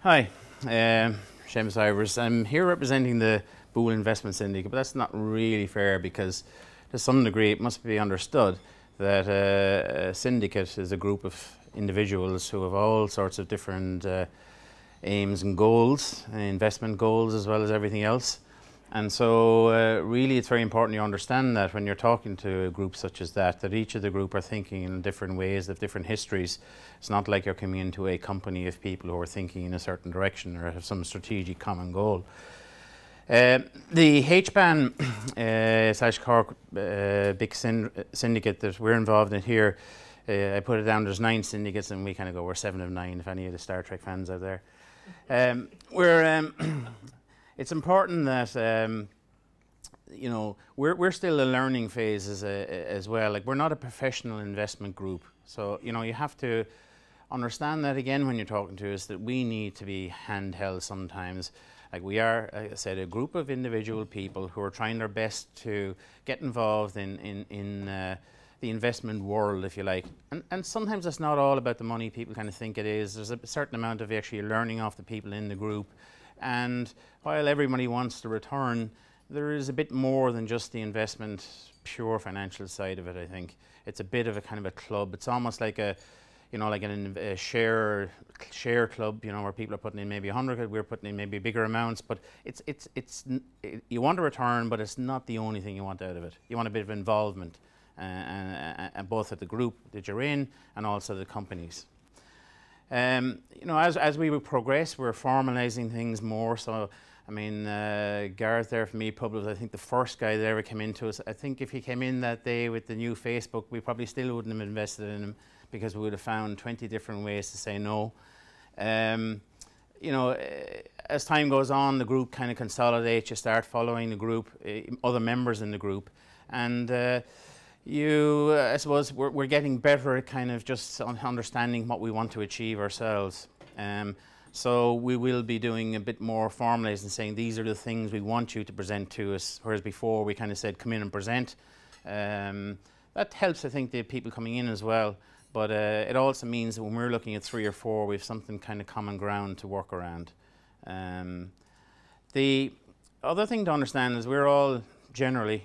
Hi, Shemas Eivers. I'm here representing the Boole Investment Syndicate, but that's not really fair because to some degree it must be understood that a syndicate is a group of individuals who have all sorts of different aims and goals, investment goals as well as everything else. And so really it's very important you understand that when you're talking to a group such as that each of the group are thinking in different ways, of different histories. It's not like you're coming into a company of people who are thinking in a certain direction or have some strategic common goal. The HBAN slash Cork big syndicate that we're involved in here, I put it down, there's 9 syndicates and we kind of go, we're 7 of 9 if any of the Star Trek fans out there. It's important that you know, we're still a learning phase as well. Like, we're not a professional investment group, so you know you have to understand that again when you're talking to us, that we need to be handheld sometimes. Like, we are, like I said, a group of individual people who are trying their best to get involved in the investment world, if you like. And sometimes it's not all about the money people kind of think it is. There's a certain amount of actually learning off the people in the group. And while everybody wants to return, there is a bit more than just the investment, pure financial side of it, I think. It's a bit of a kind of a club. It's almost like a, you know, like a share club, you know, where people are putting in maybe 100, we're putting in maybe bigger amounts, but you want a return, but it's not the only thing you want out of it. You want a bit of involvement, and both at the group that you're in and also the companies. You know, as we would progress, we're formalising things more. So, I mean, Gareth there from ePub, I think the first guy that ever came into us. I think if he came in that day with the new Facebook, we probably still wouldn't have invested in him because we would have found 20 different ways to say no. You know, as time goes on, the group kind of consolidates. You start following the group, other members in the group, and I suppose we're getting better at kind of just understanding what we want to achieve ourselves. So we will be doing a bit more formalised and saying these are the things we want you to present to us, whereas before we kind of said come in and present. That helps, I think, the people coming in as well, but it also means that when we're looking at 3 or 4, we have something kind of common ground to work around. The other thing to understand is we're all generally,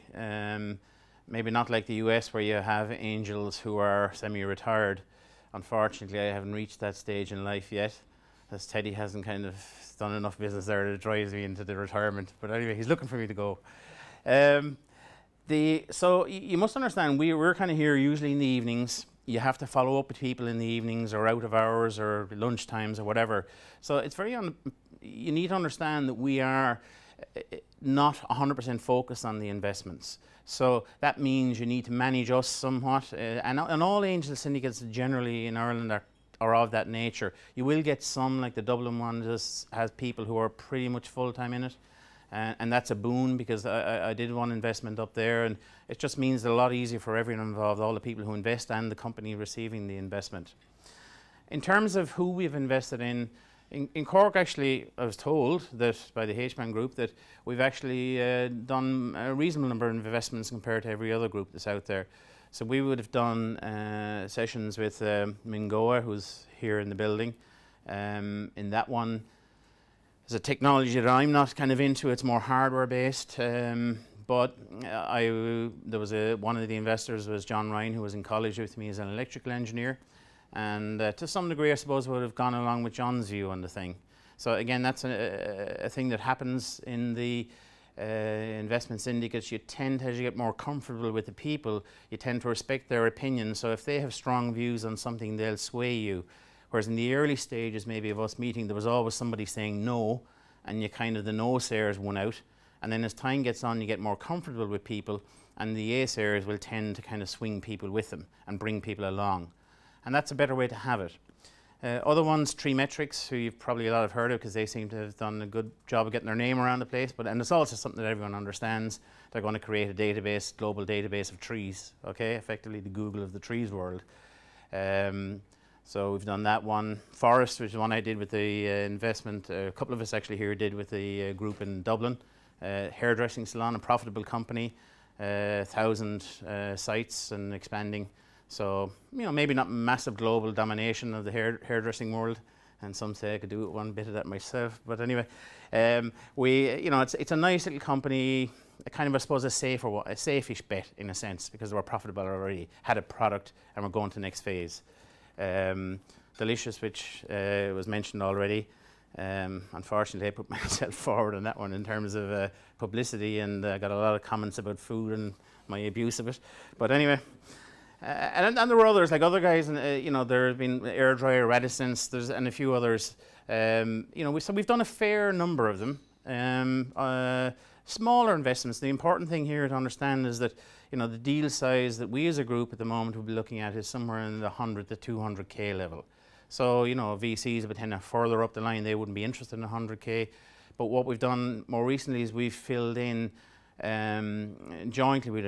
maybe not like the US where you have angels who are semi-retired. Unfortunately, I haven't reached that stage in life yet, as Teddy hasn't kind of done enough business there to drive me into the retirement. But anyway, he's looking for me to go. So you must understand, we're kind of here usually in the evenings. You have to follow up with people in the evenings or out of hours or lunch times or whatever. So it's very, you need to understand that we are not 100% focused on the investments. So that means you need to manage us somewhat. And all angel syndicates generally in Ireland are of that nature. You will get some, like the Dublin one just has people who are pretty much full-time in it. And that's a boon, because I did one investment up there, and it just means a lot easier for everyone involved, all the people who invest and the company receiving the investment. In terms of who we've invested in Cork, actually, I was told that by the HBAN group that we've actually done a reasonable number of investments compared to every other group that's out there. So we would have done sessions with Mingoa, who's here in the building. In that one, there's a technology that I'm not kind of into. It's more hardware based. But there was one of the investors was John Ryan, who was in college with me as an electrical engineer. And to some degree, I suppose, would have gone along with John's view on the thing. So again, that's a thing that happens in the investment syndicates. You tend, as you get more comfortable with the people, you tend to respect their opinion. So if they have strong views on something, they'll sway you. Whereas in the early stages, maybe of us meeting, there was always somebody saying no, and you kind of, the no-sayers won out. And then as time gets on, you get more comfortable with people, and the yes-sayers will tend to kind of swing people with them and bring people along. And that's a better way to have it. Other ones, Tree Metrics, who you've probably a lot have heard of because they seem to have done a good job of getting their name around the place. And it's also something that everyone understands. They're going to create a database, global database of trees, okay? Effectively the Google of the trees world. So we've done that one. Forest, which is one I did with the investment, a couple of us actually here did with the group in Dublin. Hairdressing salon, a profitable company, 1,000 sites and expanding. So, you know, maybe not massive global domination of the hairdressing world, and some say I could do one bit of that myself. But anyway, it's a nice little company, a kind of, I suppose, a safe-ish bet in a sense, because they were profitable already, had a product, and we're going to the next phase. Delicious, which was mentioned already. Unfortunately, I put myself forward on that one in terms of publicity, and I got a lot of comments about food and my abuse of it. But anyway, and there were others, like other guys, and there have been air dryer reticence, and a few others. So we've done a fair number of them. Smaller investments. The important thing here to understand is that the deal size that we as a group at the moment will be looking at is somewhere in the 100 to 200k level. So VCs would tend to further up the line, they wouldn't be interested in 100k. But what we've done more recently is we've filled in jointly with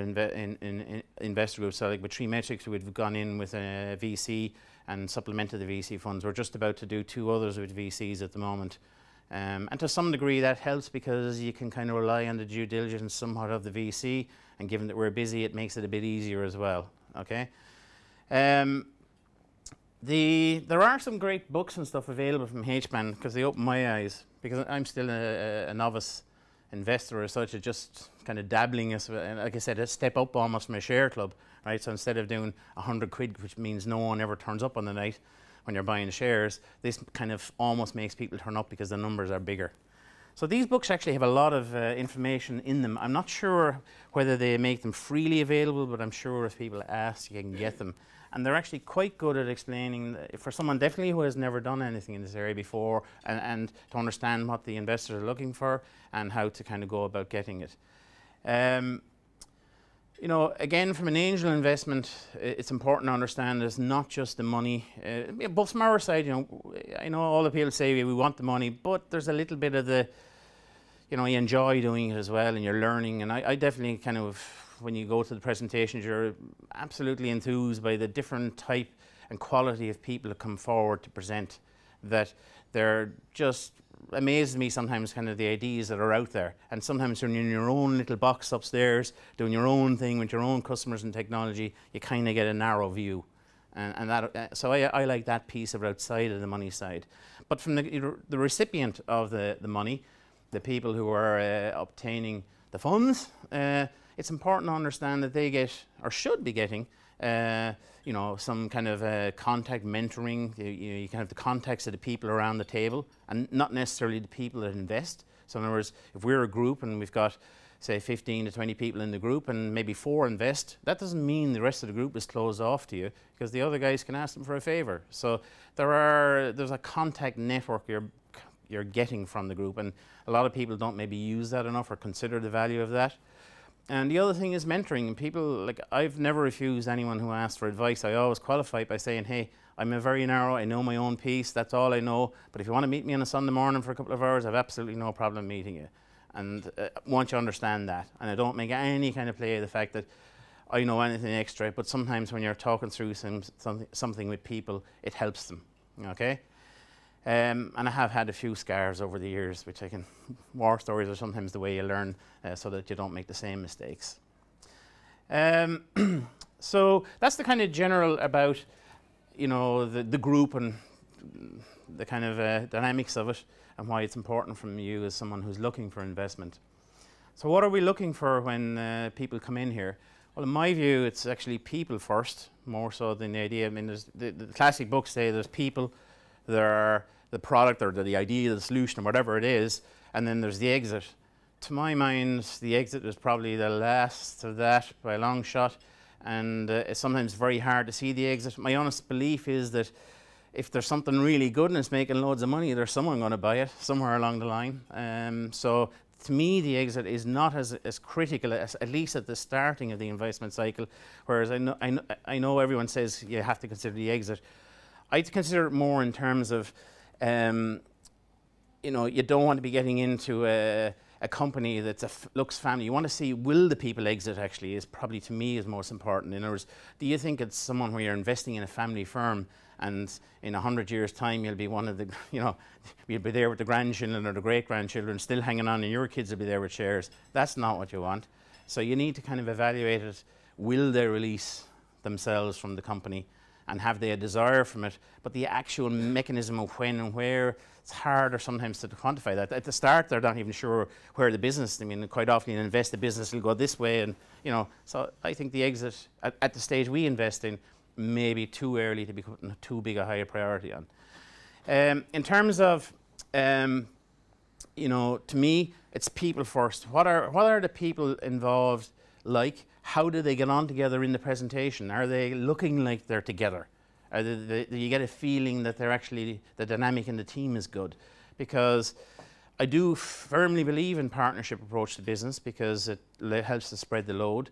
investor groups. So like with Tree Metrics, we've gone in with a VC and supplemented the VC funds. We're just about to do 2 others with VCs at the moment. And to some degree that helps, because you can kind of rely on the due diligence somewhat of the VC, and given that we're busy, it makes it a bit easier as well. Okay. There are some great books and stuff available from HBAN, because they open my eyes, because I'm still a novice investor as such, just kind of dabbling, like I said, a step up almost from a share club, right? So instead of doing 100 quid, which means no one ever turns up on the night when you're buying shares, this kind of almost makes people turn up because the numbers are bigger. So these books actually have a lot of information in them. I'm not sure whether they make them freely available, but I'm sure if people ask, you can get them. And they're actually quite good at explaining, for someone definitely who has never done anything in this area before, and to understand what the investors are looking for and how to kind of go about getting it. Again, from an angel investment, it's important to understand it's not just the money. But from our side, I know all the people say we want the money, but there's a little bit of the, you enjoy doing it as well, and you're learning. And I definitely kind of, when you go to the presentations, you're absolutely enthused by the different type and quality of people that come forward to present, that they're just amazes me sometimes, kind of the ideas that are out there. And sometimes when you're in your own little box upstairs doing your own thing with your own customers and technology, you kind of get a narrow view, and that so I like that piece of outside of the money side. But from the recipient of the money, the people who are obtaining the funds, it's important to understand that they get, or should be getting, some kind of contact mentoring. You can have the contacts of the people around the table, and not necessarily the people that invest. So in other words, if we're a group and we've got, say, 15 to 20 people in the group, and maybe 4 invest, that doesn't mean the rest of the group is closed off to you, because the other guys can ask them for a favor. So there's a contact network you're getting from the group, and a lot of people don't maybe use that enough or consider the value of that. And the other thing is mentoring. And people, like, I've never refused anyone who asks for advice. I always qualify by saying, hey, I'm a very narrow, I know my own piece, that's all I know. But if you want to meet me on a Sunday morning for a couple of hours, I've absolutely no problem meeting you. And once you understand that, and I don't make any kind of play of the fact that I know anything extra, but sometimes when you're talking through something with people, it helps them, okay? And I have had a few scars over the years, which war stories are sometimes the way you learn, so that you don't make the same mistakes. So that's the kind of general about, the group and the kind of dynamics of it, and why it's important from you as someone who's looking for investment. So what are we looking for when people come in here? Well, in my view, it's actually people first, more so than the idea. I mean, the classic books say there's people, there are the product or the idea, the solution, or whatever it is, and then there's the exit. To my mind, the exit is probably the last of that by a long shot, and it's sometimes very hard to see the exit. My honest belief is that if there's something really good and it's making loads of money, there's someone going to buy it somewhere along the line. So to me, the exit is not as critical, as at least at the starting of the investment cycle, whereas I know everyone says you have to consider the exit. I consider it more in terms of, you don't want to be getting into a company that looks family. You want to see, will the people exit actually, is probably, to me, is most important. In other words, do you think it's someone where you're investing in a family firm, and in 100 years' time you'll be one of the, you'll be there with the grandchildren or the great-grandchildren still hanging on, and your kids will be there with shares? That's not what you want. So you need to kind of evaluate it. Will they release themselves from the company? and have they a desire from it, but the actual mechanism of when and where, it's harder sometimes to quantify that. At the start, they're not even sure where the business, I mean, quite often you invest the business will go this way, and you know, so I think the exit at the stage we invest in may be too early to be putting too big a higher priority on. In terms of, you know, to me, it's people first. What are the people involved like? How do they get on together in the presentation? Are they looking like they're together? Do you get a feeling that they're actually, the dynamic in the team is good? Because I do firmly believe in partnership approach to business because it helps to spread the load.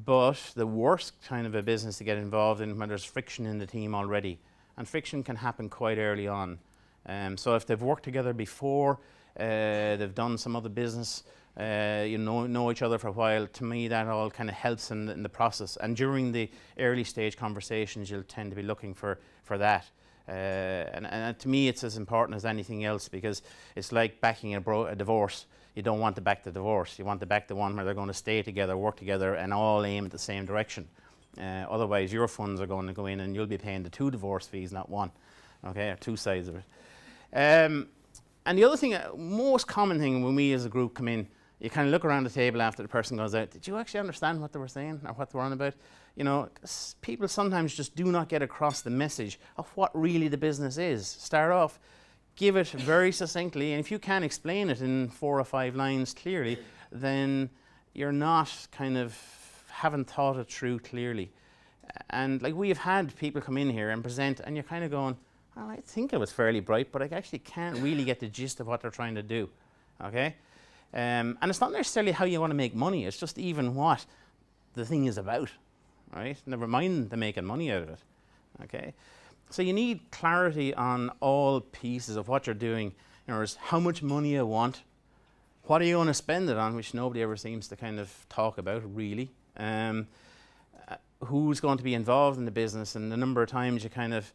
But the worst kind of a business to get involved in when there's friction in the team already. And friction can happen quite early on. So if they've worked together before, they've done some other business, you know each other for a while, to me that all kind of helps in the process. And during the early stage conversations, you'll tend to be looking for that. And to me, it's as important as anything else, because it's like backing a divorce. You don't want to back the divorce. You want to back the one where they're going to stay together, work together, and all aim at the same direction. Otherwise, your funds are going to go in and you'll be paying the 2 divorce fees, not one, okay, or 2 sides of it. And the other thing, most common thing when we as a group come in, you kind of look around the table after the person goes out, did you actually understand what they were saying or what they were on about? You know, people sometimes just do not get across the message of what really the business is. Start off, give it very succinctly, and if you can't explain it in 4 or 5 lines clearly, then you're not kind of, haven't thought it through clearly. And like we've had people come in here and present, and you're kind of going, well, I think it was fairly bright, but I actually can't really get the gist of what they're trying to do, okay? And it's not necessarily how you want to make money, it's just even what the thing is about, right? Never mind the making money out of it, okay? So you need clarity on all pieces of what you're doing. In other words, how much money you want, what are you going to spend it on, which nobody ever seems to kind of talk about really. Who's going to be involved in the business, and the number of times you kind of,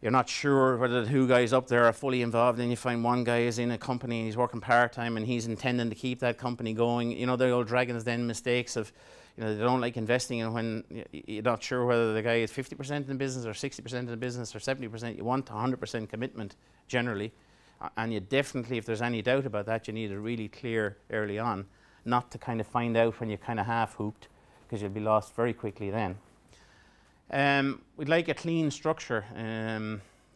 you're not sure whether the 2 guys up there are fully involved, and you find one guy is in a company and he's working part-time and he's intending to keep that company going. You know, the old Dragon's Den mistakes of, you know, they don't like investing in when you're not sure whether the guy is 50% in the business or 60% in the business or 70%. You want 100% commitment generally. And you definitely, if there's any doubt about that, you need it really clear early on, not to kind of find out when you're kind of half-hooked, because you'll be lost very quickly then. We'd like a clean structure.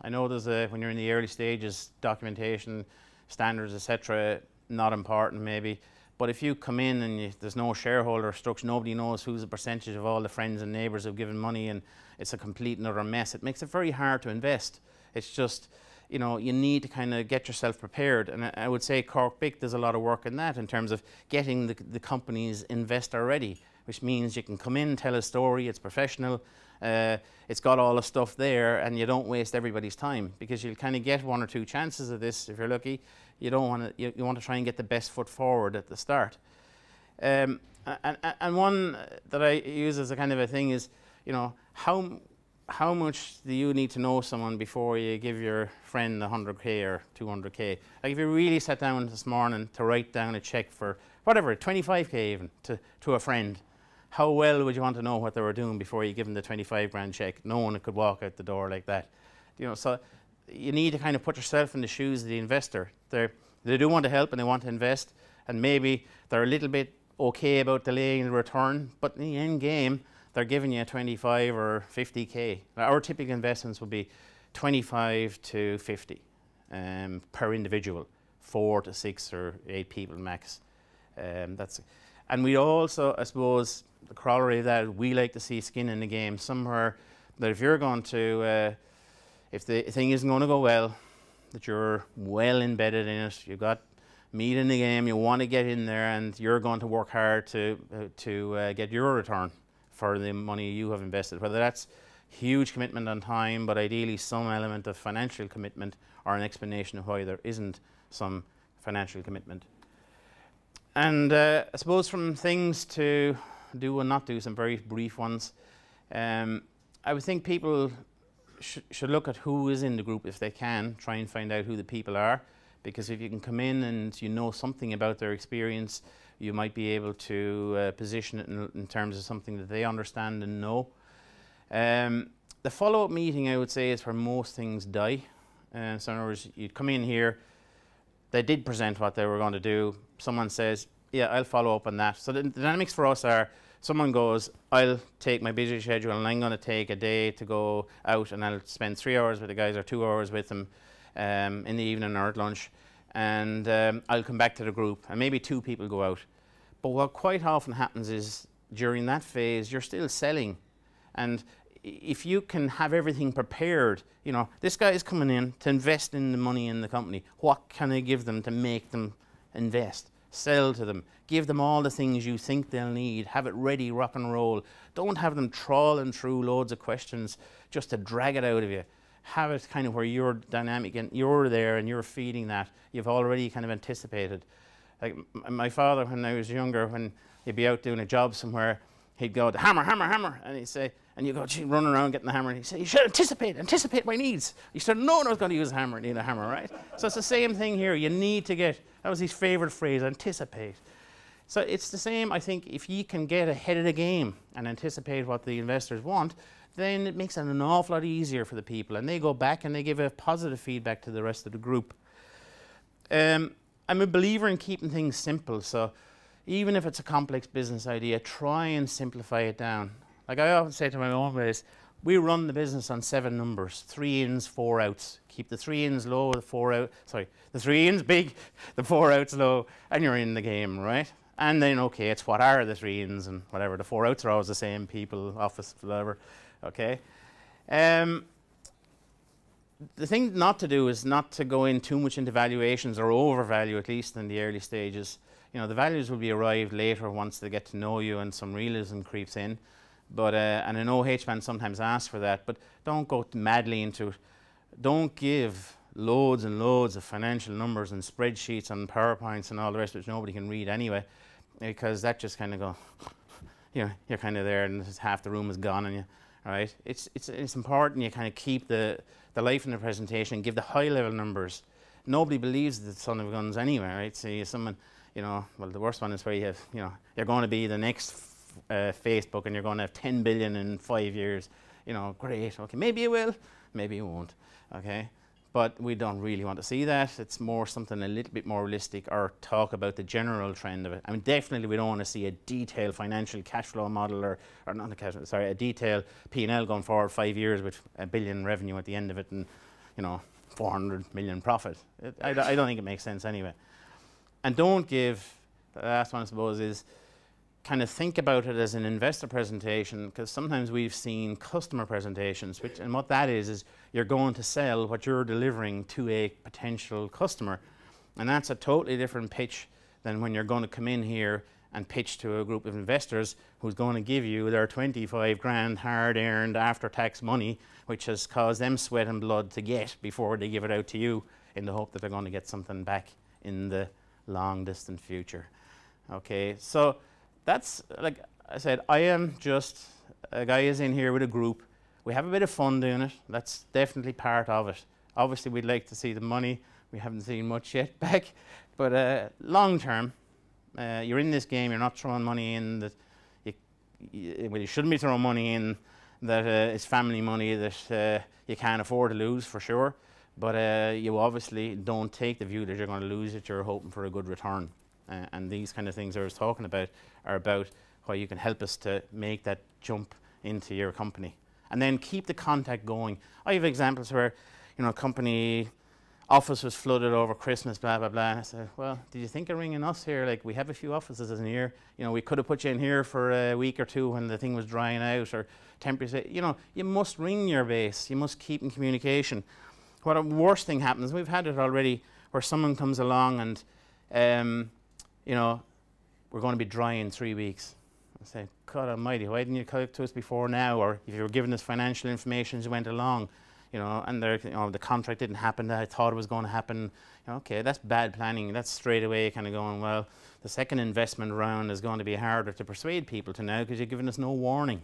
I know there's when you're in the early stages, documentation, standards, etc., not important maybe. But if you come in and there's no shareholder structure, nobody knows who's a percentage of all the friends and neighbours who've given money, and it's a complete and utter mess, it makes it very hard to invest. It's just, you know, you need to kind of get yourself prepared. And I would say Cork BIC does a lot of work in that, in terms of getting the companies investor ready, which means you can come in, tell a story, it's professional, it's got all the stuff there, and you don't waste everybody's time, because you'll kind of get 1 or 2 chances of this if you're lucky. You don't want to, you want to try and get the best foot forward at the start. And one that I use as a kind of a thing is, you know, how much do you need to know someone before you give your friend 100k or 200k? Like if you really sat down this morning to write down a check for whatever, 25k even, to a friend, how well would you want to know what they were doing before you give them the 25 grand check? No one could walk out the door like that. You know, so you need to kind of put yourself in the shoes of the investor. They do want to help and they want to invest, and maybe they're a little bit okay about delaying the return, but in the end game, they're giving you 25 or 50k. Our typical investments would be 25 to 50 per individual, 4 to 6 or 8 people max. And we also, I suppose, the corollary of that, we like to see skin in the game somewhere, that if you're going to, if the thing isn't going to go well, that you're well embedded in it, you've got meat in the game, you want to get in there, and you're going to work hard to get your return for the money you have invested, whether that's huge commitment on time, but ideally some element of financial commitment, or an explanation of why there isn't some financial commitment. And I suppose from things to do and not do, some very brief ones, I would think people should look at who is in the group if they can, try and find out who the people are, because if you can come in and you know something about their experience, you might be able to position it in terms of something that they understand and know. the follow-up meeting, I would say, is where most things die. So in other words, you'd come in here, they did present what they were going to do. Someone says, yeah, I'll follow up on that. So the dynamics for us are, someone goes, I'll take my busy schedule and I'm going to take a day to go out and I'll spend 3 hours with the guys or 2 hours with them in the evening or at lunch. And I'll come back to the group and maybe 2 people go out. But what quite often happens is during that phase, you're still selling. And if you can have everything prepared, you know, this guy is coming in to invest in the money in the company. What can I give them to make them invest? Sell to them. Give them all the things you think they'll need. Have it ready, rock and roll. Don't have them trawling through loads of questions just to drag it out of you. Have it kind of where you're dynamic and you're there and you're feeding that. You've already kind of anticipated. Like my father, when I was younger, when he'd be out doing a job somewhere, he'd go, hammer, hammer, hammer, and he'd say, and you go, gee, run around getting the hammer, and he'd say, you should anticipate my needs. You should know I was going to use a hammer, need a hammer, right? So it's the same thing here. You need to get, that was his favourite phrase, anticipate. So it's the same, I think, if you can get ahead of the game and anticipate what the investors want, then it makes it an awful lot easier for the people, and they go back and they give a positive feedback to the rest of the group. I'm a believer in keeping things simple, so even if it's a complex business idea, try and simplify it down. Like I often say to my own guys, we run the business on 7 numbers, 3 ins, 4 outs. Keep the 3 ins low, the 4 out, sorry, the 3 ins big, the 4 outs low, and you're in the game, right? And then, okay, it's what are the 3 ins and whatever. The 4 outs are always the same people, office, whatever, okay? The thing not to do is not to go in too much into valuations or overvalue, at least in the early stages. You know, the values will be arrived later once they get to know you and some realism creeps in. But, and I know H-fans sometimes ask for that, but don't go madly into it. Don't give loads and loads of financial numbers and spreadsheets and PowerPoints and all the rest, which nobody can read anyway, because that just kind of go, you know, you're kind of there and half the room is gone on you, right? It's important you kind of keep the life in the presentation and give the high level numbers. Nobody believes the son of guns anyway, right? So someone, you know, well, the worst one is where you have, you know, you're going to be the next Facebook and you're going to have 10 billion in 5 years. You know, great, okay, maybe you will, maybe you won't, okay? But we don't really want to see that. It's more something a little bit more realistic, or talk about the general trend of it. I mean, definitely we don't want to see a detailed financial cash flow model or not a cash flow, sorry, a detailed P&L going forward 5 years with $1 billion revenue at the end of it and, you know, 400 million profit. I don't think it makes sense anyway. And don't give, the last one I suppose is, kind of think about it as an investor presentation, because sometimes we've seen customer presentations, which, and what that is you're going to sell what you're delivering to a potential customer. And that's a totally different pitch than when you're going to come in here and pitch to a group of investors who's going to give you their 25 grand hard-earned after-tax money, which has caused them sweat and blood to get before they give it out to you, in the hope that they're going to get something back in the long distant future. Okay, so that's, like I said, I am just a guy is in here with a group. We have a bit of fun doing it. That's definitely part of it. Obviously, we'd like to see the money. We haven't seen much yet back. But long term, you're in this game. You're not throwing money in that you shouldn't be throwing money in that it's family money that you can't afford to lose, for sure. But you obviously don't take the view that you're going to lose it. You're hoping for a good return. And these kind of things I was talking about are about how you can help us to make that jump into your company. And then keep the contact going. I have examples where, you know, a company office was flooded over Christmas, blah, blah, blah. And I said, well, did you think of ringing us here? Like, we have a few offices in here. You know, we could have put you in here for a week or two when the thing was drying out, or temporary. You know, you must ring your base. You must keep in communication. What a worst thing happens, we've had it already, where someone comes along and, you know, we're going to be dry in 3 weeks. I say, God almighty, why didn't you come to us before now? Or if you were giving us financial information as you went along, you know, and you know, the contract didn't happen that I thought it was going to happen. You know, okay, that's bad planning. That's straight away kind of going, well, the second investment round is going to be harder to persuade people to now because you're giving us no warning.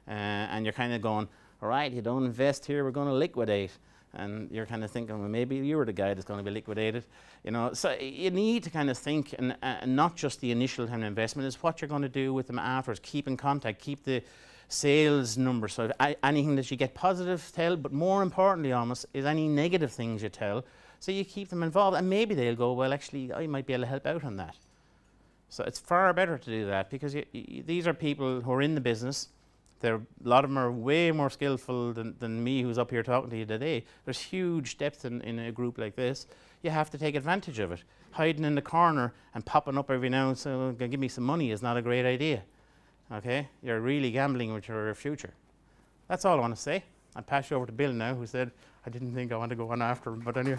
And you're kind of going, all right, you don't invest here, we're going to liquidate. And you're kind of thinking, well, maybe you're the guy that's going to be liquidated. You know, so you need to kind of think, and not just the initial kind of investment, is what you're going to do with them afterwards. Keep in contact, keep the sales numbers. So anything that you get positive tell, but more importantly almost is any negative things you tell. So you keep them involved, and maybe they'll go, well, actually, I might be able to help out on that. So it's far better to do that, because these are people who are in the business. A lot of them are way more skillful than me, who's up here talking to you today. There's huge depth in a group like this. You have to take advantage of it. Hiding in the corner and popping up every now and then, give me some money, is not a great idea. Okay? You're really gambling with your future. That's all I want to say. I'll pass you over to Bill now, who said, I didn't think I want to go on after him, but anyway.